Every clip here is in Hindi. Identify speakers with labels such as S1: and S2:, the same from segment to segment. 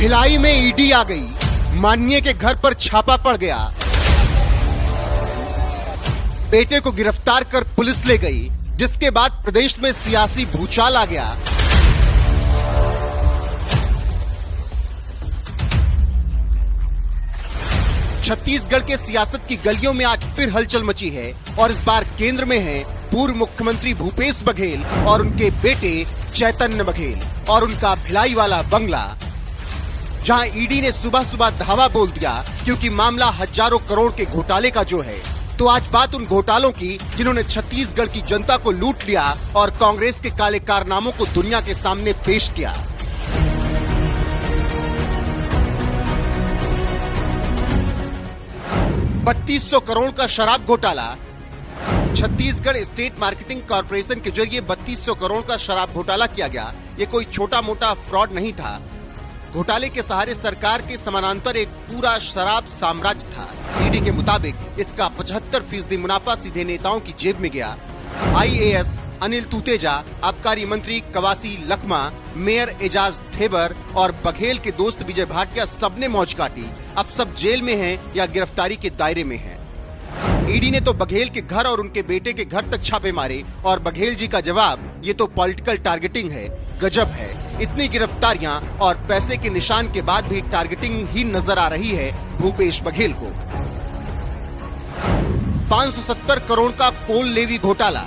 S1: भिलाई में ईडी आ गई, माननीय के घर पर छापा पड़ गया। बेटे को गिरफ्तार कर पुलिस ले गई, जिसके बाद प्रदेश में सियासी भूचाल आ गया। छत्तीसगढ़ के सियासत की गलियों में आज फिर हलचल मची है और इस बार केंद्र में है पूर्व मुख्यमंत्री भूपेश बघेल और उनके बेटे चैतन्य बघेल और उनका भिलाई वाला बंगला, जहां ईडी ने सुबह सुबह धावा बोल दिया क्योंकि मामला हजारों करोड़ के घोटाले का जो है। तो आज बात उन घोटालों की जिन्होंने छत्तीसगढ़ की जनता को लूट लिया और कांग्रेस के काले कारनामों को दुनिया के सामने पेश किया। $3200 करोड़ का शराब घोटाला। छत्तीसगढ़ स्टेट मार्केटिंग कॉर्पोरेशन के जरिए 3200 करोड़ का शराब घोटाला किया गया। ये कोई छोटा मोटा फ्रॉड नहीं था। घोटाले के सहारे सरकार के समानांतर एक पूरा शराब साम्राज्य था। ईडी के मुताबिक इसका 75% मुनाफा सीधे नेताओं की जेब में गया। आईएएस अनिल तुतेजा, आबकारी मंत्री कवासी लखमा, मेयर एजाज ठेबर और बघेल के दोस्त विजय भाटिया सबने मौज काटी। अब सब जेल में हैं या गिरफ्तारी के दायरे में हैं। ईडी ने तो बघेल के घर और उनके बेटे के घर तक छापे मारे और बघेल जी का जवाब, ये तो पॉलिटिकल टारगेटिंग है। गजब है, इतनी गिरफ्तारियां और पैसे के निशान के बाद भी टारगेटिंग ही नजर आ रही है भूपेश बघेल को। 570 करोड़ का कोल लेवी घोटाला।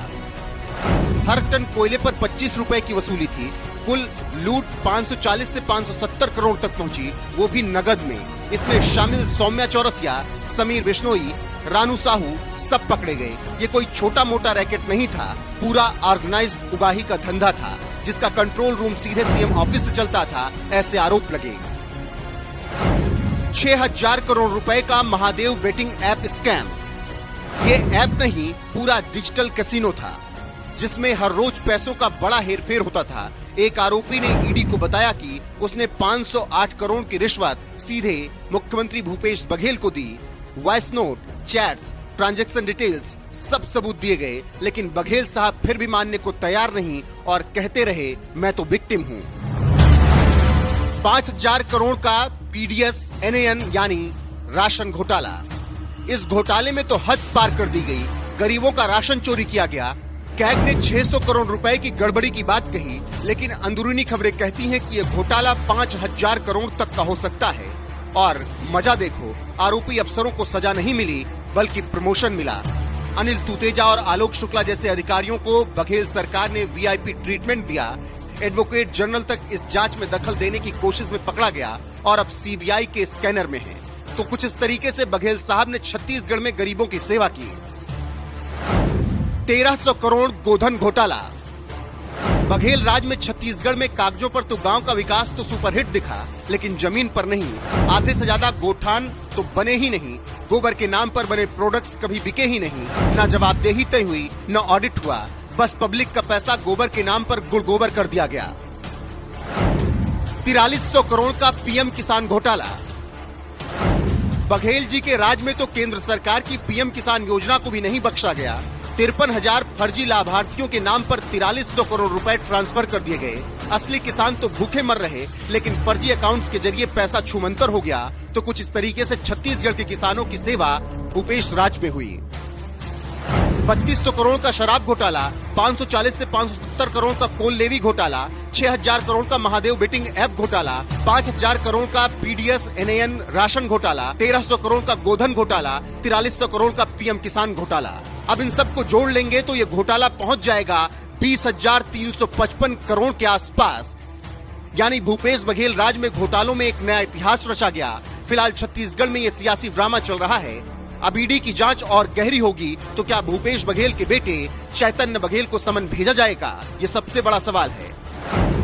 S1: हर टन कोयले पर 25 रुपए की वसूली थी। कुल लूट 540 से 570 करोड़ तक पहुंची, वो भी नगद में। इसमें शामिल सौम्या चौरसिया, समीर बिश्नोई, रानू साहू सब पकड़े गए। ये कोई छोटा मोटा रैकेट नहीं था, पूरा ऑर्गेनाइज्ड उगाही का धंधा था, जिसका कंट्रोल रूम सीधे सीएम ऑफिस से चलता था, ऐसे आरोप लगे। 6000 करोड़ रुपए का महादेव बेटिंग ऐप स्कैम। ये ऐप नहीं, पूरा डिजिटल कैसीनो था, जिसमें हर रोज पैसों का बड़ा हेरफेर होता था। एक आरोपी ने ईडी को बताया कि उसने 508 करोड़ की रिश्वत सीधे मुख्यमंत्री भूपेश बघेल को दी। Voice note, chats, transaction details सब सबूत दिए गए, लेकिन बघेल साहब फिर भी मानने को तैयार नहीं और कहते रहे, मैं तो विक्टिम हूँ। 5000 करोड़ का पीडीएस एनएन यानी राशन घोटाला। इस घोटाले में तो हद पार कर दी गई। गरीबों का राशन चोरी किया गया। कैग ने 600 करोड़ रुपए की गड़बड़ी की बात कही, लेकिन अंदरूनी खबरें कहती हैं कि यह घोटाला 5000 करोड़ तक का हो सकता है। और मजा देखो, आरोपी अफसरों को सजा नहीं मिली बल्कि प्रमोशन मिला। अनिल तुतेजा और आलोक शुक्ला जैसे अधिकारियों को बघेल सरकार ने वीआईपी ट्रीटमेंट दिया। एडवोकेट जनरल तक इस जांच में दखल देने की कोशिश में पकड़ा गया और अब सीबीआई के स्कैनर में है। तो कुछ इस तरीके से बघेल साहब ने छत्तीसगढ़ में गरीबों की सेवा की। 1300 करोड़ गोधन घोटाला। बघेल राज में छत्तीसगढ़ में कागजों पर तो गांव का विकास तो सुपरहिट दिखा, लेकिन जमीन पर नहीं। आधे से ज्यादा गोठान तो बने ही नहीं। गोबर के नाम पर बने प्रोडक्ट्स कभी बिके ही नहीं। न जवाबदेही तय हुई, न ऑडिट हुआ। बस पब्लिक का पैसा गोबर के नाम पर गुड़ गोबर कर दिया गया। 4300 करोड़ का पीएम किसान घोटाला। बघेल जी के राज में तो केंद्र सरकार की पीएम किसान योजना को भी नहीं बख्शा गया। 53,000 फर्जी लाभार्थियों के नाम पर 4300 करोड़ रुपए ट्रांसफर कर दिए गए। असली किसान तो भूखे मर रहे, लेकिन फर्जी अकाउंट्स के जरिए पैसा छूमंतर हो गया। तो कुछ इस तरीके से छत्तीसगढ़ के किसानों की सेवा भूपेश राज में हुई। 3200 करोड़ का शराब घोटाला, 540 से 570 करोड़ का कोल लेवी घोटाला, 6000 करोड़ का महादेव बेटिंग ऐप घोटाला, 5000 करोड़ का पीडीएस एनएन राशन घोटाला, 1300 करोड़ का गोधन घोटाला, 4300 करोड़ का पीएम किसान घोटाला। अब इन सबको जोड़ लेंगे तो ये घोटाला पहुंच जाएगा 20,355 करोड़ के आसपास। यानी भूपेश बघेल राज में घोटालों में एक नया इतिहास रचा गया। फिलहाल छत्तीसगढ़ में ये सियासी ड्रामा चल रहा है। अब ईडी की जांच और गहरी होगी तो क्या भूपेश बघेल के बेटे चैतन्य बघेल को समन भेजा जाएगा, ये सबसे बड़ा सवाल है।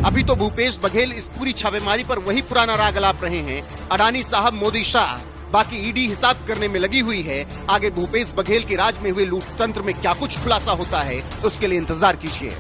S1: अभी तो भूपेश बघेल इस पूरी छापेमारी पर वही पुराना राग अलाप रहे हैं, अडानी साहब, मोदी शाह। बाकी ईडी हिसाब करने में लगी हुई है। आगे भूपेश बघेल के राज में हुए लूट तंत्र में क्या कुछ खुलासा होता है, उसके लिए इंतजार कीजिए।